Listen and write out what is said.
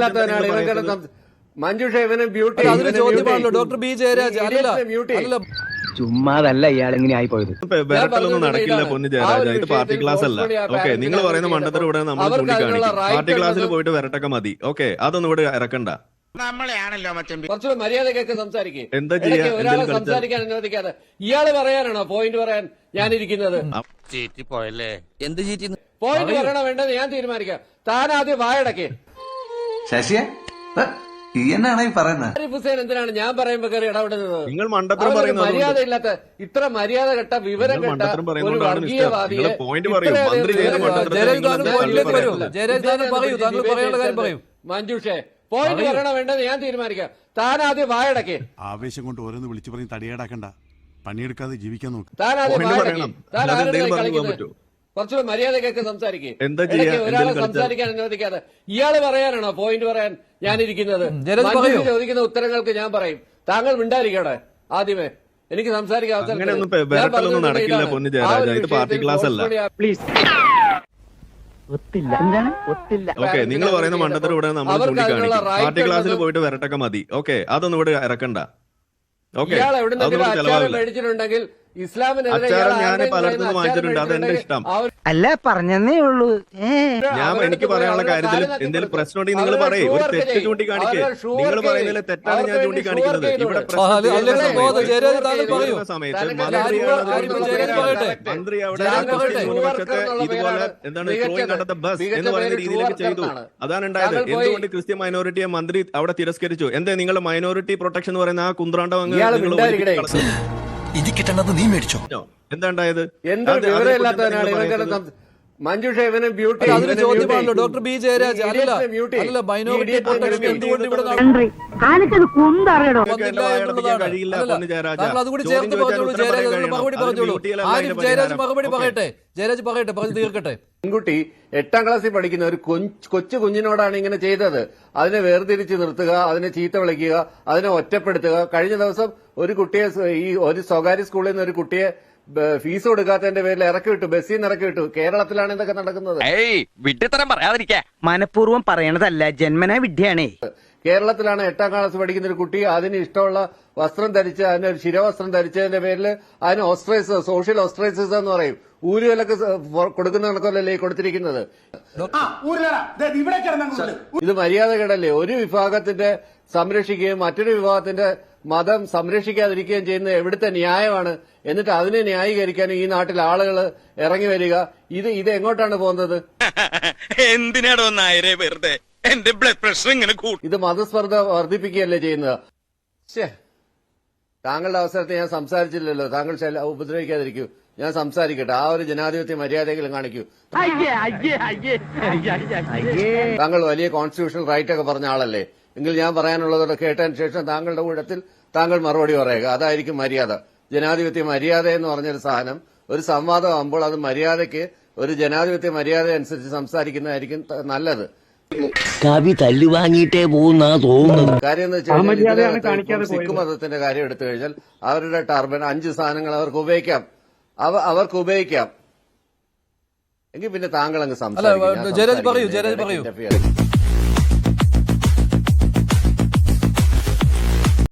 വിവരമില്ലാത്തവനാണ് ഇവൻ മഞ്ജുഷ ഇവന് beauty. Doctor B Jayaraj അല്ല, ചുമ്മാതല്ല ഇയാളെങ്ങനെ ആയി പോയത്. വിരട്ടലൊന്നും നടക്കില്ല പൊന്നു ജയരാജ, ഇത് പാർട്ടി ക്ലാസ് അല്ല. ഓക്കെ, നിങ്ങൾ പറയുന്ന മണ്ടത്തരം ഇവിടെ നമ്മൾ ചൂണ്ടിക്കാണിക്കും. പാർട്ടി ക്ലാസ്സിൽ പോയിട്ട് വിരട്ടൊക്കെ മതി. ഓക്കെ, അതൊന്നും ഇവിടെ ഇറക്കണ്ട. നമ്മളെയാണല്ലോ കുറച്ചുകൂടെ മര്യാദക്കൊക്കെ സംസാരിക്കും. എന്താ ചെയ്യാ, ഒരാളെ സംസാരിക്കാൻ അനുവദിക്കാതെ ഇയാള് പറയാനാണോ പോയിന്റ് പറയാൻ ഞാനിരിക്കുന്നത്? പോയല്ലേ എന്ത് ചീറ്റി? പോയിന്റ് പറയണോ വേണ്ടെന്ന് ഞാൻ തീരുമാനിക്കാം. താൻ ആദ്യം വായടക്കേ. ശശിയെ എന്നാണ് ഈ പറയുന്നത്? ആരിഫ് ഹുസൈൻ എന്തിനാണ് ഞാൻ പറയുമ്പോ കയറി ഇടപെടുന്നത്? നിങ്ങൾ മണ്ടത്തരം പറയുന്നത് മര്യാദ ഇല്ലാത്ത, ഇത്ര മര്യാദ കെട്ട, വിവരം കെട്ട ഒരു വർഗീയവാദിയെ മഞ്ജുഷേ പോയിന്റ് പറയണോ വേണ്ടെന്ന് ഞാൻ തീരുമാനിക്കാം. താൻ ആദ്യം വായടക്കേ. ആവേശം കൊണ്ട് ഓരോന്ന് വിളിച്ചു പറഞ്ഞ് തടിയേടാക്കണ്ട, പണിയെടുക്കാതെ ജീവിക്കാൻ നോക്ക്. താൻ ആദ്യം കളിക്കുന്നത്. കുറച്ചുകൂടെ മര്യാദക്കൊക്കെ സംസാരിക്കും. ഒരാളെ സംസാരിക്കാൻ അനുവദിക്കാതെ ഇയാള് പറയാനാണോ പോയിന്റ് പറയാൻ ഞാനിരിക്കുന്നത്? ചോദിക്കുന്ന ഉത്തരങ്ങൾക്ക് ഞാൻ പറയും. താങ്കൾ മിണ്ടായിരിക്കട്ടെ. ആദ്യമേ എനിക്ക് സംസാരിക്കാൻ അവസരം നടക്കില്ല പൊന്നു ജയരാജ, ഇത് പാർട്ടി ക്ലാസ് അല്ല. ഓക്കെ, നിങ്ങൾ പറയുന്ന മണ്ടത്തരം ഇവിടെ നമ്മൾ ചൂണ്ടിക്കാണിക്കും. പാർട്ടി ക്ലാസ്സിൽ പോയിട്ട് വിരട്ടൊക്കെ മതി. ഓക്കെ, അതൊന്നും ഇവിടെ ഇറക്കണ്ട. ഓക്കെ, മേടിച്ചിട്ടുണ്ടെങ്കിൽ ഇസ്ലാമിനെതിരെ ഞാൻ പലയിടത്തുനിന്ന് വാങ്ങിച്ചിട്ടുണ്ട്. അത് എന്റെ ഇഷ്ടം അല്ല, പറഞ്ഞേ ഉള്ളൂ. എനിക്ക് പറയാനുള്ള കാര്യത്തിൽ എന്തെങ്കിലും പ്രശ്നം ഉണ്ടെങ്കിൽ നിങ്ങൾ പറയും. ഒരു തെറ്റ് ചൂണ്ടിക്കാണിക്കേ. നിങ്ങൾ പറയുന്നതിൽ തെറ്റാണ് ഞാൻ ചൂണ്ടിക്കാണിക്കുന്നത്. ഇവിടെ മന്ത്രി അവിടെ ന്യൂനപക്ഷത്തെ ഇതുപോലെ എന്താണ് ബസ് എന്ന് പറയുന്ന രീതിയിലേക്ക് ചെയ്തു. അതാണ് ഉണ്ടായത്. എന്തുകൊണ്ട് ക്രിസ്ത്യൻ മൈനോറിറ്റിയെ മന്ത്രി അവിടെ തിരസ്കരിച്ചു? എന്താ നിങ്ങളുടെ മൈനോറിറ്റി പ്രൊട്ടക്ഷൻ എന്ന് പറയുന്ന ആ കുന്ത്രാണ്ടം ഇത് കിട്ടണത് നീ മേടിച്ചോ? എന്താ ഉണ്ടായത്? എന്ത് വിവരമില്ലാത്തവനാണ് ഇവൻ മഞ്ജുഷ ഇവന് ബ്യൂട്ടി. ഡോക്ടർ ബി ജയരാജ് അല്ല, മൈനോറിറ്റി പ്രൊട്ടക്ഷൻ എന്തുകൊണ്ട് ഇവിടെ കഴിയില്ല പൊന്നു ജയരാജ. അതുകൂടി ചേർത്ത് പറഞ്ഞോളൂ. ജയരാജ് മറുപടി പറഞ്ഞോളൂ. ജയരാജ് മറുപടി പറയട്ടെ. ജയരാജ് പറയട്ടെ, പറഞ്ഞു തീർക്കട്ടെ. പെൺകുട്ടി 8ാം ക്ലാസ്സിൽ പഠിക്കുന്ന ഒരു കൊച്ചു കുഞ്ഞിനോടാണ് ഇങ്ങനെ ചെയ്തത്. അതിനെ വേർതിരിച്ച് നിർത്തുക, അതിനെ ചീത്ത വിളിക്കുക, അതിനെ ഒറ്റപ്പെടുത്തുക. കഴിഞ്ഞ ദിവസം ഒരു കുട്ടിയെ, ഈ ഒരു സ്വകാര്യ സ്കൂളിൽ നിന്ന് ഒരു കുട്ടിയെ ഫീസ് കൊടുക്കാത്തതിന്റെ പേരിൽ ഇറക്കി വിട്ടു, ബസ്സിൽ നിന്ന് ഇറക്കി വിട്ടു. കേരളത്തിലാണ് ഇതൊക്കെ നടക്കുന്നത്. മനഃപൂർവ്വം പറയണതല്ല, ജന്മനാ വിദ്യയാണേ. കേരളത്തിലാണ് 8ാം ക്ലാസ് പഠിക്കുന്ന ഒരു കുട്ടി അതിന് ഇഷ്ടമുള്ള വസ്ത്രം ധരിച്ച്, അതിന് ഒരു ശിരവസ്ത്രം ധരിച്ചതിന്റെ പേരിൽ അതിന് ഓസ്ട്രൈസ്, സോഷ്യൽ ഓസ്ട്രൈസിസം എന്ന് പറയും. ഊരുവിലൊക്കെ കൊടുക്കുന്ന കണക്കല്ലേ കൊടുത്തിരിക്കുന്നത്. ഇത് മര്യാദകേടല്ലേ? ഒരു വിഭാഗത്തിന്റെ സംരക്ഷിക്കുകയും മറ്റൊരു വിഭാഗത്തിന്റെ മതം സംരക്ഷിക്കാതിരിക്കുകയും ചെയ്യുന്നത് എവിടുത്തെ ന്യായമാണ്? എന്നിട്ട് അതിനെ ന്യായീകരിക്കാനും ഈ നാട്ടിൽ ആളുകൾ ഇറങ്ങി വരിക. ഇത് എങ്ങോട്ടാണ് പോകുന്നത്? എന്തിനാടോ നായരെ വെറുതെ എന്റെ ബ്ലഡ് പ്രഷർ ഇങ്ങനെ ഇത് മതസ്പർദ്ധ വർദ്ധിപ്പിക്കുകയല്ലേ ചെയ്യുന്നത്? താങ്കളുടെ അവസരത്തിൽ ഞാൻ സംസാരിച്ചില്ലല്ലോ. താങ്കൾ ഉപദ്രവിക്കാതിരിക്കൂ, ഞാൻ സംസാരിക്കട്ടെ. ആ ഒരു ജനാധിപത്യ മര്യാദയെങ്കിലും കാണിക്കൂ. താങ്കൾ വലിയ കോൺസ്റ്റിറ്റ്യൂഷണൽ റൈറ്റ് ഒക്കെ പറഞ്ഞ ആളല്ലേ. എങ്കിൽ ഞാൻ പറയാനുള്ളതൊക്കെ കേട്ടതിന് ശേഷം താങ്കളുടെ കൂട്ടത്തിൽ താങ്കൾ മറുപടി പറയുക. അതായിരിക്കും മര്യാദ. ജനാധിപത്യ മര്യാദ എന്ന് പറഞ്ഞൊരു സാധനം ഒരു സംവാദമാകുമ്പോൾ അത് മര്യാദയ്ക്ക്, ഒരു ജനാധിപത്യ മര്യാദ അനുസരിച്ച് സംസാരിക്കുന്നതായിരിക്കും നല്ലത്. കവി തല്ലുവാങ്ങിയിട്ടേ പോകുന്ന തോന്നുന്നത്. കാര്യം എന്ന് വെച്ചാൽ സിഖ് മതത്തിന്റെ കാര്യം എടുത്തു കഴിഞ്ഞാൽ അവരുടെ ടർബൻ 5 സാധനങ്ങൾ അവർക്ക് ഉപയോഗിക്കാം. എങ്കിൽ പിന്നെ താങ്കൾ അങ്ങ് സംസാരിക്കും.